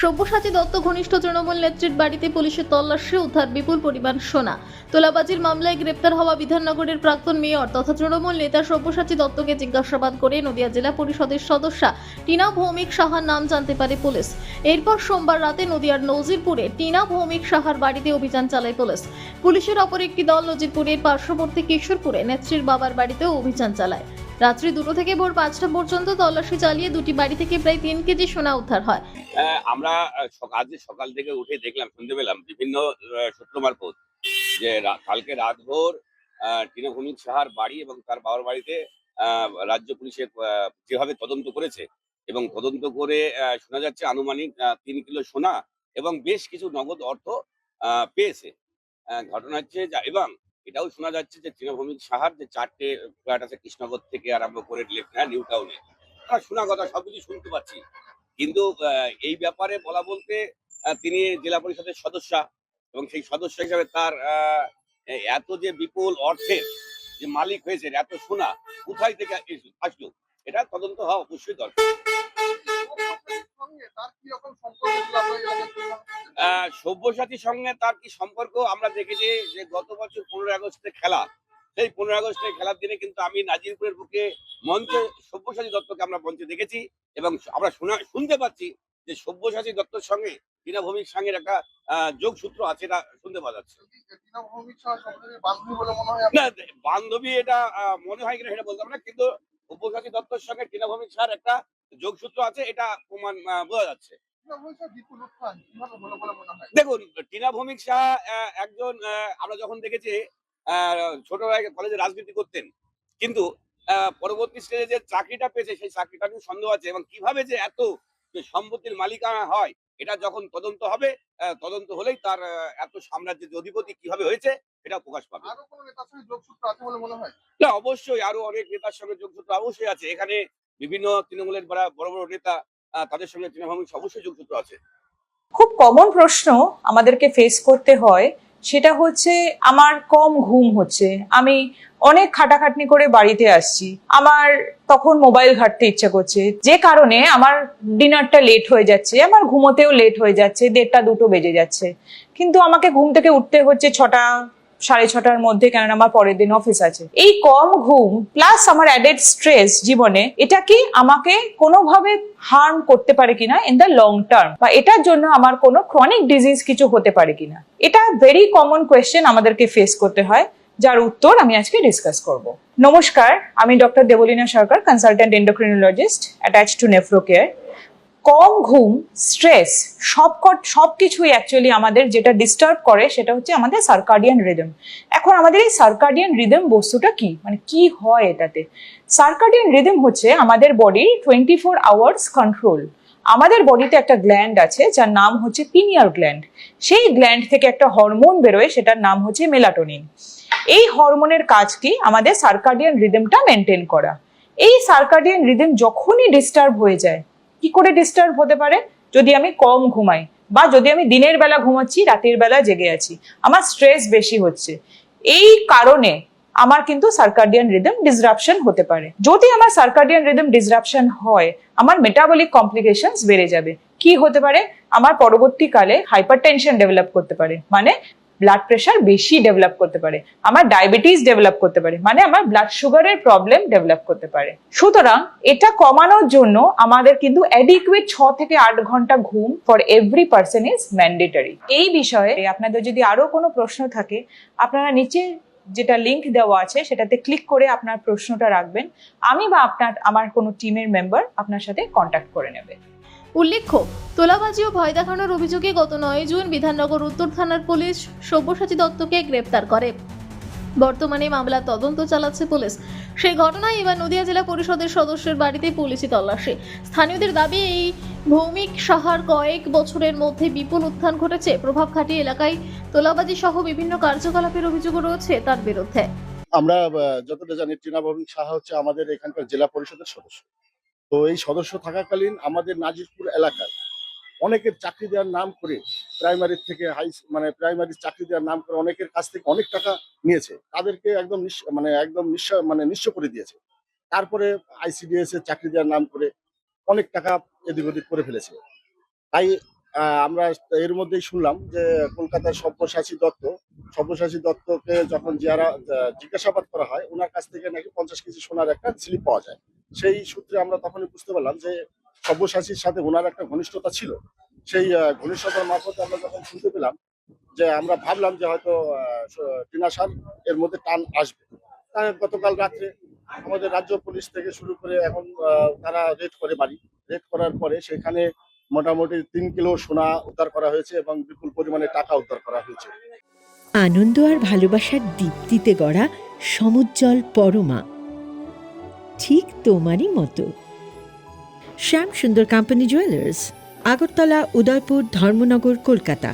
সব্যসাচী দত্ত ঘনিষ্ঠ তৃণমূল নেত্রীর বাড়িতে পুলিশের তল্লাশি, উদ্ধার বিপুল পরিমাণ সোনা। তোলাবাজির মামলায় গ্রেপ্তার হওয়া বিধাননগরের প্রাক্তন মেয়র তথা তৃণমূল নেতা সব্যসাচী দত্তকে জিজ্ঞাসাবাদ করে নদিয়া জেলা পরিষদের সদস্যা টিনা ভৌমিক সাহার নাম জানতে পারে পুলিশ। এরপর সোমবার রাতে নদিয়ার নজিরপুরে টিনা ভৌমিক সাহার বাড়িতে অভিযান চালায় পুলিশ। পুলিশের অপর একটি দল নজিরপুরের পার্শ্ববর্তী কিশোরপুরে নেত্রীর বাবার বাড়িতেও অভিযান চালায়। রাত্রি 2টো থেকে ভোর 5টা পর্যন্ত তল্লাশি চালিয়ে দুটি বাড়ি থেকে প্রায় 3 কেজি সোনা উদ্ধার হয়। আমরা আজ সকাল থেকে উঠে দেখলাম, শুনতে পেলাম বিভিন্ন সূত্র মারফত যে কালকে রাতভর টিনা ভৌমিক সাহার বাড়ি এবং তার বাবার বাড়িতে রাজ্য পুলিশে যেভাবে তদন্ত করেছে এবং তদন্ত করে শোনা যাচ্ছে আনুমানিক 3 কিলো সোনা এবং বেশ কিছু নগদ অর্থ পেয়েছে। ঘটনা হচ্ছে এবং এটাও শোনা যাচ্ছে যে টিনা ভৌমিক সাহার যে 4টে ফ্ল্যাট আছে কৃষ্ণনগর থেকে আরম্ভ করে নিউ টাউনে, শোনা কথা সবকিছু শুনতে পাচ্ছি। কিন্তু এই ব্যাপারে বলা বলতে তিনি জেলা পরিষদের সদস্যা এবং সেই সদস্য হিসাবে তার এত যে বিপুল অর্থের যে মালিক হয়েছে, এত সোনা কোথায় থেকে আসলো, এটা তদন্ত হওয়া অবশ্যই দরকার। সব্যসাচীর সঙ্গে তার কি সম্পর্ক আমরা দেখেছি যে গত বছর 15 আগস্টে খেলা, সেই 15 আগস্টের খেলার দিনে কিন্তু আমি নাজিরপুরের বুকে মঞ্চে সব্যসাচী দত্তকে আমরা মঞ্চে দেখেছি এবং আমরা শুনতে পাচ্ছি যে সব্যসাচী দত্তর সঙ্গে টিনা ভৌমিক সাহের একটা যোগসূত্র আছে, এটা শুনতে পাওয়া যাচ্ছে। না, বান্ধবী এটা মনে হয় কিনা সেটা বলতাম না, কিন্তু সব্যসাচী দত্তর সঙ্গে টিনা ভৌমিক সাহের একটা যোগসূত্র আছে, এটা প্রমাণ বোঝা যাচ্ছে। দেখুন, টিনা ভৌমিক শাহ একজন আমরা যখন দেখেছি ছোটবেলায় কলেজে রাজনীতি করতেন, কিন্তু পরবর্তী স্টেজে যে চাকরিটা পেয়েছে সেই চাকরিটা নিয়ে সন্দেহ আছে এবং কিভাবে যে এত যে সম্পত্তির মালিকানা হয়, এটা যখন তদন্ত হবে, তদন্ত হলেই তার এত সাম্রাজ্যের যে অধিপতি কিভাবে হয়েছে এটা প্রকাশ পাবে। না, অবশ্যই আরো অনেক নেতার সঙ্গে যোগসূত্র অবশ্যই আছে। এখানে বিভিন্ন তৃণমূলের বড় বড় নেতা, তাদের সঙ্গে টিনা ভৌমিক অবশ্যই যোগসূত্র আছে। খুব কমন প্রশ্ন আমাদেরকে ফেস করতে হয়, সেটা হচ্ছে আমার কম ঘুম হচ্ছে, আমি অনেক খাটাখাটনি করে বাড়িতে আসছি, আমার তখন মোবাইল ঘাঁটতে ইচ্ছা করছে, যে কারণে আমার ডিনারটা লেট হয়ে যাচ্ছে, আমার ঘুমোতেও লেট হয়ে যাচ্ছে, 1:30 2টো বেজে যাচ্ছে। কিন্তু আমাকে ঘুম থেকে উঠতে হচ্ছে 6টা 6:30টার মধ্যে, কেননা আমার পরের দিন অফিস আছে। এই কম ঘুম প্লাস আমার অ্যাডেড স্ট্রেস জীবনে, এটা কি আমাকে কোনোভাবে হার্ম করতে পারে কিনা ইন দ্য লং টার্ম, বা এটার জন্য আমার কোনো ক্রনিক ডিজিজ কিছু হতে পারে কিনা? এটা ভেরি কমন কোয়েশ্চেন আমাদেরকে ফেস করতে হয়, যার উত্তর আমি আজকে ডিসকাস করব। নমস্কার, আমি doctor Debolina Sarkar, consultant endocrinologist attached to NephroCare. কম ঘুম, স্ট্রেস সবকিছুই অ্যাকচুয়ালি আমাদের যেটা ডিস্টার্ব করে সেটা হচ্ছে আমাদের সার্কাডিয়ান রিদম। এখন আমাদের এই সার্কাডিয়ান রিদম বস্তুটা কি, মানে কি হয় এটাতে? সার্কাডিয়ান রিদম হচ্ছে আমাদের বডির 24 আওয়ার্স কন্ট্রোল। আমাদের বডিতে একটা গ্ল্যান্ড আছে যার নাম হচ্ছে পিনিয়াল গ্ল্যান্ড। সেই গ্ল্যান্ড থেকে একটা হরমোন বেরোয়, সেটার নাম হচ্ছে মেলাটোনিন। এই হরমোনের কাজ কি? আমাদের সার্কাডিয়ান রিদমটা মেনটেন করা। এই সার্কাডিয়ান রিদম যখনই ডিস্টার্ব হয়ে যায়, কি করে ডিস্টার্ব হতে পারে? যদি আমি কম ঘুমাই, বা যদি আমি দিনের বেলা ঘুমাচ্ছি, রাতের বেলা জেগে আছি, আমার স্ট্রেস বেশি হচ্ছে, এই কারণে আমার কিন্তু সার্কাডিয়ান রিদম ডিসরাপশন হতে পারে। যদি আমার সার্কাডিয়ান রিদম ডিসরাপশন হয়, আমার মেটাবলিক কমপ্লিকেশনস বেড়ে যাবে। কি হতে পারে? আমার পরবর্তীকালে হাইপারটেনশন ডেভেলপ করতে পারে, মানে ব্লাড প্রেশার বেশি ডেভেলপ করতে পারে, আমার ডায়াবেটিস ডেভেলপ করতে পারে, মানে আমার ব্লাড সুগারের প্রবলেম ডেভেলপ করতে পারে। সুতরাং এটা কমানোর জন্য আমাদের কিন্তু অ্যাডিকুয়েট 6 থেকে 8 ঘন্টা ঘুম for every person is mandatory. এই বিষয়ে আপনাদের যদি আরো কোনো প্রশ্ন থাকে, আপনারা নিচে যেটা লিংক দেওয়া আছে সেটাতে ক্লিক করে আপনার প্রশ্নটা রাখবেন, আমি বা আমার কোনো টিমের মেম্বার আপনার সাথে কন্ট্যাক্ট করে নেবে। উল্লেখ্য, তোলাবাজি ও ভয় দেখানোর অভিযোগে গত 9 জুন বিধাননগর উত্তর থানার পুলিশ সব্যসাচী দত্তকে গ্রেপ্তার করে। বর্তমানে মামলার তদন্ত চালাচ্ছে পুলিশ। সেই ঘটনায় এবার নদিয়া জেলা পরিষদের সদস্যের বাড়িতে পুলিশি তল্লাশি। স্থানীয়দের দাবি, এই ভৌমিক সাহার কয়েক বছরের মধ্যে বিপুল উত্থান ঘটেছে। প্রভাব খাটিয়ে এলাকায় তোলাবাজি সহ বিভিন্ন কার্যকলাপের অভিযোগও রয়েছে তার বিরুদ্ধে। আমরা যতটা জানি, টিনা ভৌমিক সাহা হচ্ছে আমাদের এখানকার জেলা পরিষদের সদস্য। তো এই সদস্য থাকাকালীন আমাদের নাজিরপুর এলাকায় অনেকের চাকরি দেওয়ার নাম করে, প্রাইমারি থেকে প্রাইমারি চাকরি দেওয়ার নাম করে অনেকের কাছ থেকে অনেক টাকা নিয়েছে, তাদেরকে একদম নিঃস্ব করে দিয়েছে। তারপরে ICDS এর চাকরি দেওয়ার নাম করে অনেক টাকা এদিক ওদিক করে ফেলেছে। তাই আমরা এর মধ্যেই শুনলাম যে কলকাতার সব্যসাচী দত্তকে যখন যারা জিজ্ঞাসাবাদ করা হয়, ওনার কাছ থেকে নাকি 50 কেজি সোনার একটা স্লিপ পাওয়া যায়। সেই সূত্রে আমরা তখনই বুঝতে পারলাম যে সব্যসাচীর সাথে ওনার একটা ঘনিষ্ঠতা ছিল। সেই ঘনিষ্ঠতার মারফত আমরা যখন শুনতে পেলাম, যে আমরা ভাবলাম যে হয়তো টিনা সার এর মধ্যে টান আসবে। তাই গতকাল রাত্রে আমাদের রাজ্য পুলিশ থেকে শুরু করে এখন তারা রেড করার পরে সেখানে মোটামুটি 3 কিলো সোনা উদ্ধার করা হয়েছে এবং বিপুল পরিমাণে টাকা উদ্ধার করা হয়েছে। আনন্দ আর ভালোবাসার দীপ্তিতে গড়া সমুজ্জ্বল পরমা, ঠিক তোমারই মতো। শ্যাম সুন্দর কোম্পানি জুয়েলার্স, আগরতলা, উদয়পুর, ধর্মনগর, কলকাতা।